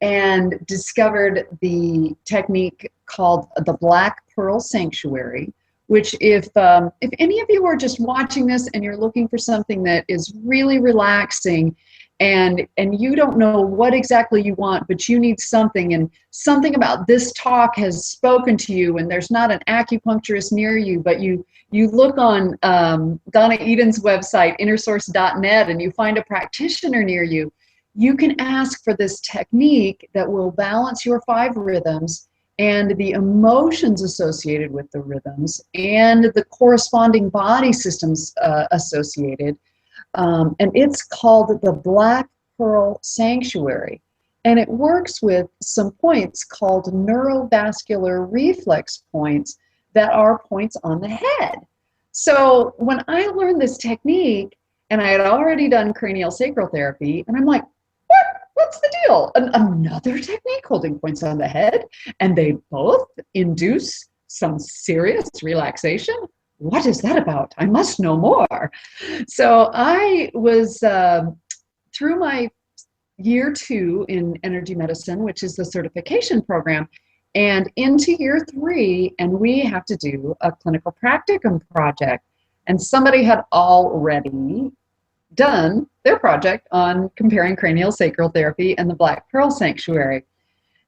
and discovered the technique called the Black Pearl Sanctuary, which if any of you are just watching this and you're looking for something that is really relaxing, and you don't know what exactly you want, but you need something, and something about this talk has spoken to you, and there's not an acupuncturist near you, but you look on Donna Eden's website, innersource.net, and you find a practitioner near you, you can ask for this technique that will balance your 5 rhythms and the emotions associated with the rhythms and the corresponding body systems associated. And it's called the Black Pearl Sanctuary. And it works with some points called neurovascular reflex points that are points on the head. So when I learned this technique, and I had already done cranial sacral therapy, and I'm like, what what's the deal? Another technique, holding points on the head, and they both induce some serious relaxation. What is that about? I must know more. So I was through my year 2 in energy medicine, which is the certification program, and into year 3, and we have to do a clinical practicum project. And somebody had already done their project on comparing cranial sacral therapy and the Black Pearl Sanctuary.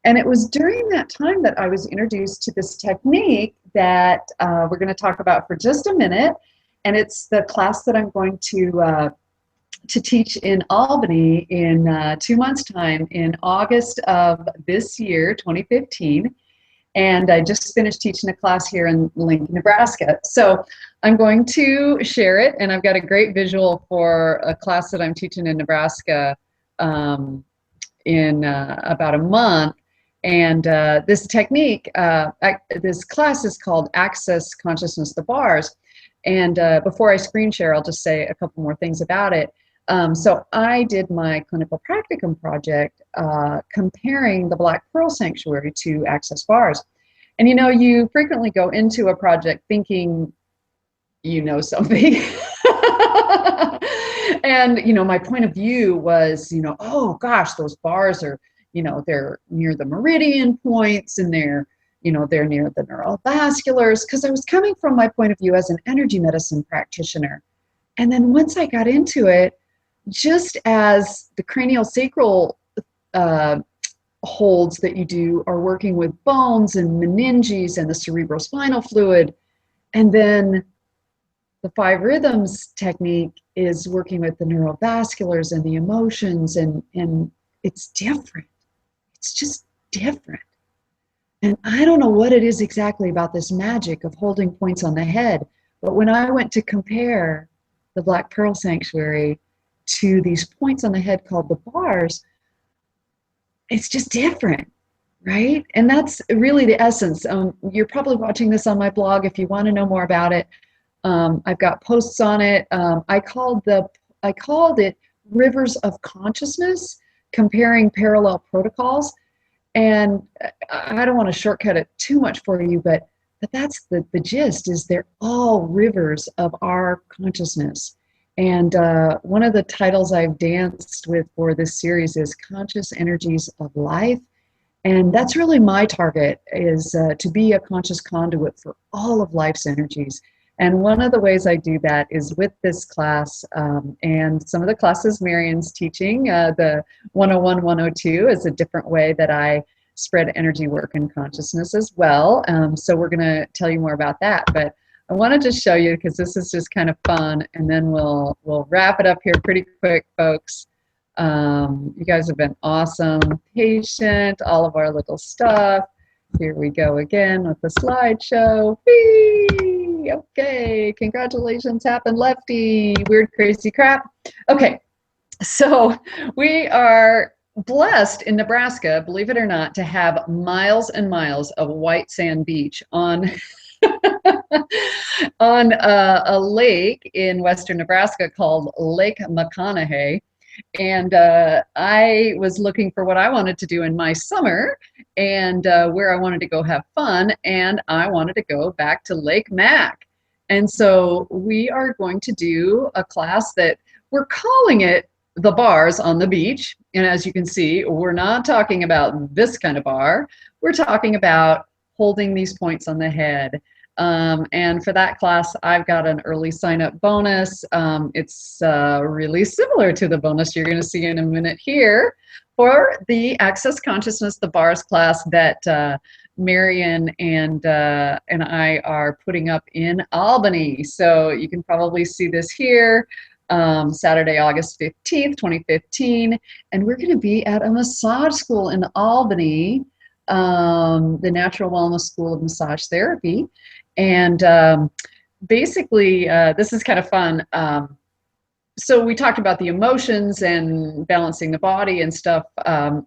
And it was during that time that I was introduced to this technique that we're going to talk about for just a minute. And it's the class that I'm going to teach in Albany in 2 months' time in August of this year, 2015. And I just finished teaching a class here in Lincoln, Nebraska. So I'm going to share it, and I've got a great visual for a class that I'm teaching in Nebraska in about a month. And this technique, this class is called Access Consciousness, the Bars. And before I screen share, I'll just say a couple more things about it. So I did my clinical practicum project comparing the Black Pearl Sanctuary to Access Bars. And you frequently go into a project thinking you know something. And my point of view was, oh gosh, those bars are, they're near the meridian points, and they're near the neurovasculars, because I was coming from my point of view as an energy medicine practitioner. And then once I got into it, just as the cranial sacral holds that you do are working with bones and meninges and the cerebrospinal fluid, and then the 5 rhythms technique is working with the neurovasculars and the emotions, and it's different. It's just different. And I don't know what it is exactly about this magic of holding points on the head, but when I went to compare the Black Pearl Sanctuary to these points on the head called the bars, it's just different, right? And that's really the essence. You're probably watching this on my blog if you want to know more about it. I've got posts on it. I called it Rivers of Consciousness, comparing parallel protocols. And I don't want to shortcut it too much for you, but that's the gist, is they're all rivers of our consciousness. And one of the titles I've danced with for this series is Conscious Energies of Life. And that's really my target, is to be a conscious conduit for all of life's energies. And one of the ways I do that is with this class, and some of the classes Marian's teaching, the 101, 102 is a different way that I spread energy work and consciousness as well. So we're going to tell you more about that. But I wanted to show you, because this is just kind of fun, and then we'll wrap it up here pretty quick, folks. You guys have been awesome, patient, all of our little stuff. Here we go again with the slideshow. Whee! Okay, congratulations, happened, Lefty. Weird, crazy crap. Okay, so we are blessed in Nebraska, believe it or not, to have miles and miles of white sand beach on on a lake in western Nebraska called Lake McConaughey. And I was looking for what I wanted to do in my summer, and where I wanted to go have fun, and I wanted to go back to Lake Mac. And so we are going to do a class that we're calling it the bars on the beach. And as you can see, we're not talking about this kind of bar. We're talking about holding these points on the head. And for that class, I've got an early sign-up bonus. It's really similar to the bonus you're going to see in a minute here for the Access Consciousness, the bars class that Marian and I are putting up in Albany. So you can probably see this here, Saturday, August 15th, 2015. And we're going to be at a massage school in Albany, the Natural Wellness School of Massage Therapy. And basically, this is kind of fun. So we talked about the emotions and balancing the body and stuff,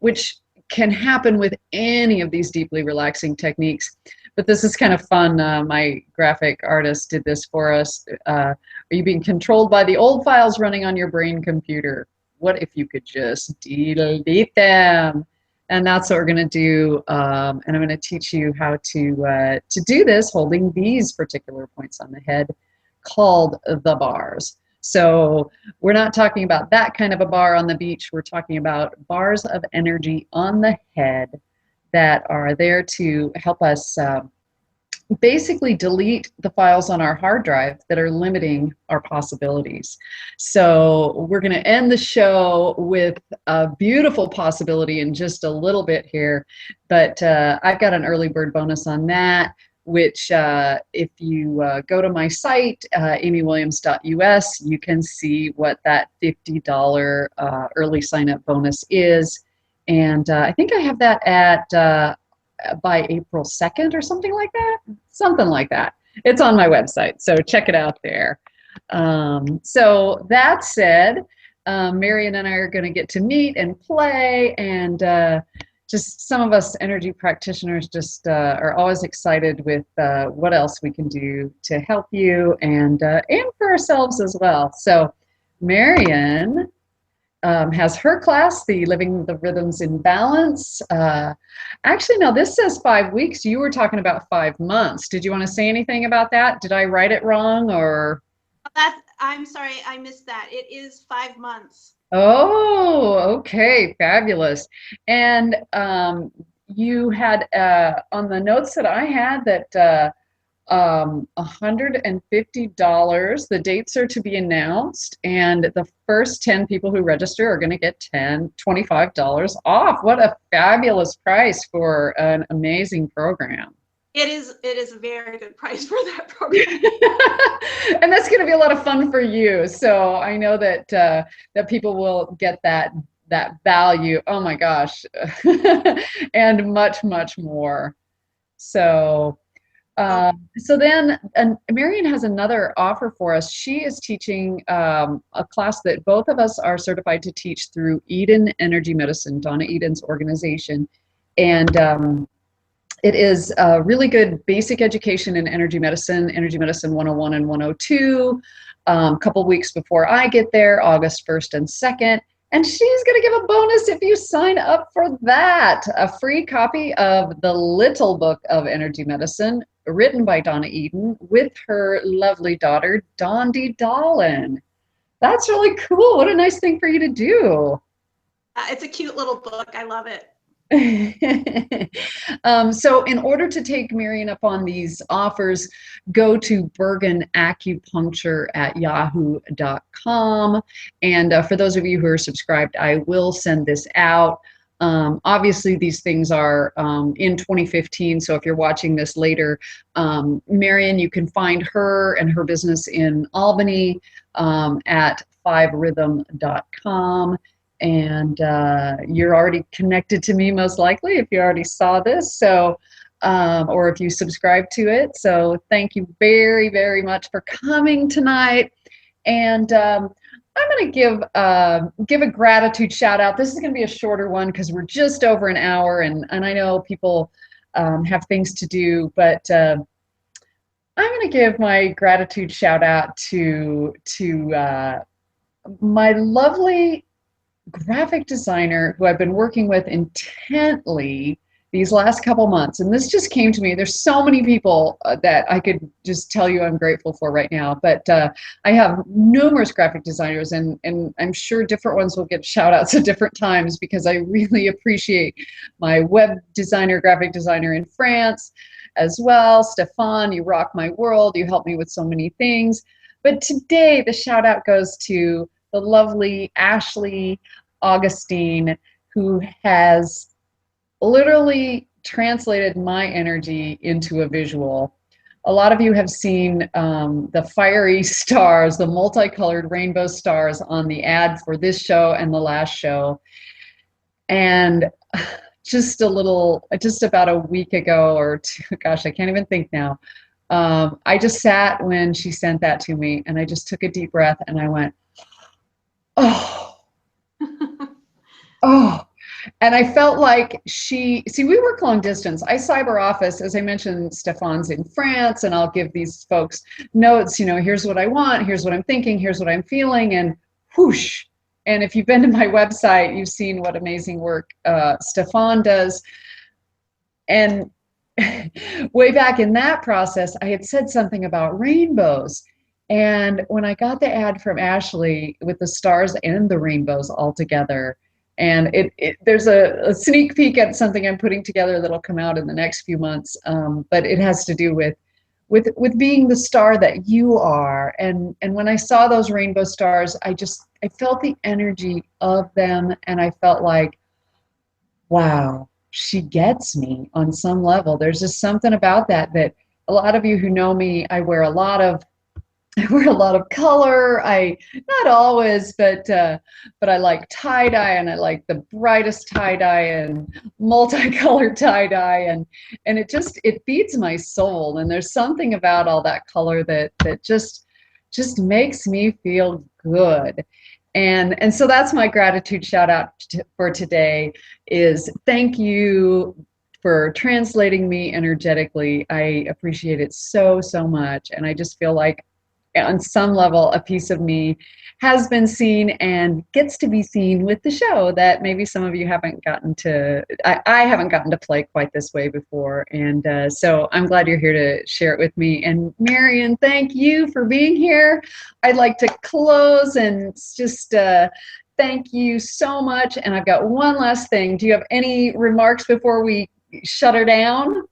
which can happen with any of these deeply relaxing techniques. But this is kind of fun. My graphic artist did this for us. Are you being controlled by the old files running on your brain computer? what if you could just delete them? And that's what we're going to do. And I'm going to teach you how to do this holding these particular points on the head called the bars. So we're not talking about that kind of a bar on the beach. We're talking about bars of energy on the head that are there to help us basically delete the files on our hard drive that are limiting our possibilities. So we're going to end the show with a beautiful possibility in just a little bit here, but I've got an early bird bonus on that, which if you go to my site, amywilliams.us, you can see what that $50 early sign-up bonus is. And I think I have that at by April 2nd or something like that. Something like that. It's on my website, so check it out there. So that said, Marion and I are going to get to meet and play, and just some of us energy practitioners just are always excited with what else we can do to help you and for ourselves as well. So Marion has her class, the Living the Rhythms in Balance. Actually, no, this says 5 weeks. You were talking about 5 months. Did you want to say anything about that? Did I write it wrong or? I'm sorry, I missed that. It is 5 months. Oh, okay, fabulous. And you had on the notes that I had that $150. The dates are to be announced, and the first 10 people who register are going to get $25 off. What a fabulous price for an amazing program. It is a very good price for that program. And that's going to be a lot of fun for you. So I know that that people will get that value. Oh my gosh. And much, much more. So so then Marion has another offer for us. She is teaching a class that both of us are certified to teach through Eden Energy Medicine, Donna Eden's organization. And it is a really good basic education in Energy Medicine 101 and 102, a couple weeks before I get there, August 1st and 2nd. And she's going to give a bonus if you sign up for that. A free copy of the Little Book of Energy Medicine, written by Donna Eden, with her lovely daughter, Dondi Dolan. That's really cool. What a nice thing for you to do. It's a cute little book. I love it. So in order to take Marion up on these offers, go to bergenacupuncture@yahoo.com. And for those of you who are subscribed, I will send this out. Obviously, these things are in 2015, so if you're watching this later, Marion, you can find her and her business in Albany at 5rhythm.com. And you're already connected to me most likely if you already saw this, so or if you subscribe to it. So thank you very, very much for coming tonight. And I'm going to give a gratitude shout out. This is going to be a shorter one because we're just over an hour, and I know people have things to do, but I'm going to give my gratitude shout out to my lovely graphic designer who I've been working with intently these last couple months. And this just came to me. There's so many people that I could just tell you I'm grateful for right now. But I have numerous graphic designers, and I'm sure different ones will get shout outs at different times because I really appreciate my web designer, graphic designer in France as well. Stefan, you rock my world. You help me with so many things. But today the shout out goes to the lovely Ashley Augustine, who has literally translated my energy into a visual. A lot of you have seen the fiery stars, the multicolored rainbow stars on the ad for this show and the last show. And just about a week ago or two, gosh, I can't even think now. I just sat when she sent that to me, and I just took a deep breath and I went, oh, oh. And I felt like we work long distance. I cyber office, as I mentioned, Stefan's in France, and I'll give these folks notes, here's what I want, here's what I'm thinking, here's what I'm feeling, and whoosh. And if you've been to my website, you've seen what amazing work Stefan does. And way back in that process, I had said something about rainbows. And when I got the ad from Ashley with the stars and the rainbows all together, and there's a sneak peek at something I'm putting together that'll come out in the next few months, but it has to do with being the star that you are. And when I saw those rainbow stars, I felt the energy of them, and I felt like, wow, she gets me on some level. There's just something about that a lot of you who know me, I wear a lot of color. Not always, but I like tie-dye, and I like the brightest tie-dye and multicolored tie-dye, and it feeds my soul. And there's something about all that color that just makes me feel good. And so that's my gratitude shout out for today is thank you for translating me energetically. I appreciate it so, so much. And I just feel like on some level, a piece of me has been seen and gets to be seen with the show that maybe some of you haven't gotten to, I haven't gotten to play quite this way before. And so I'm glad you're here to share it with me. And Marion, thank you for being here. I'd like to close and just thank you so much. And I've got one last thing. Do you have any remarks before we shut her down?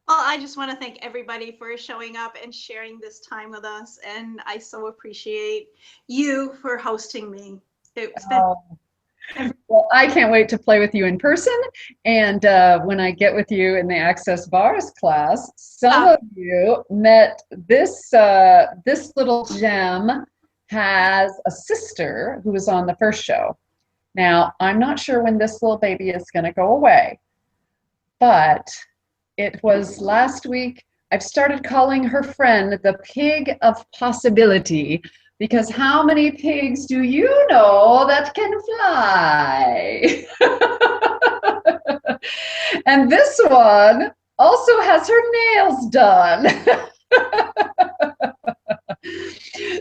Well, I just want to thank everybody for showing up and sharing this time with us. And I so appreciate you for hosting me. It's been well, I can't wait to play with you in person. And when I get with you in the Access Bars class, some of you met this little gem has a sister who was on the first show. Now, I'm not sure when this little baby is going to go away, but it was last week. I've started calling her friend the Pig of Possibility, because how many pigs do you know that can fly? And this one also has her nails done.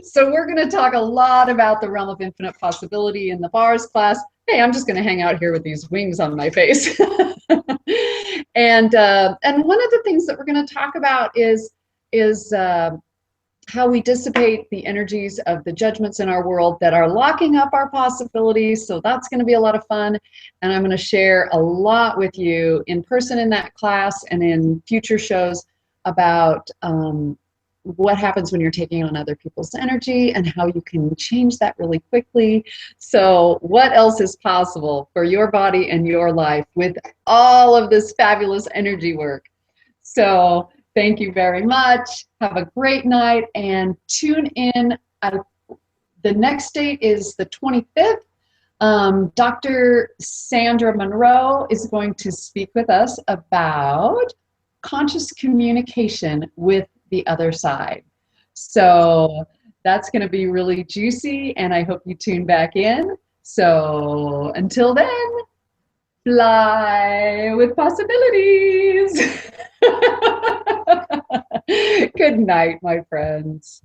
So we're going to talk a lot about the realm of infinite possibility in the bars class. Hey, I'm just going to hang out here with these wings on my face. And one of the things that we're going to talk about is how we dissipate the energies of the judgments in our world that are locking up our possibilities. So that's going to be a lot of fun. And I'm going to share a lot with you in person in that class and in future shows about what happens when you're taking on other people's energy and how you can change that really quickly. So what else is possible for your body and your life with all of this fabulous energy work? So thank you very much. Have a great night and tune in. The next date is the 25th. Dr. Sandra Monroe is going to speak with us about conscious communication with the other side. So that's going to be really juicy, and I hope you tune back in. So until then, fly with possibilities. Good night, my friends.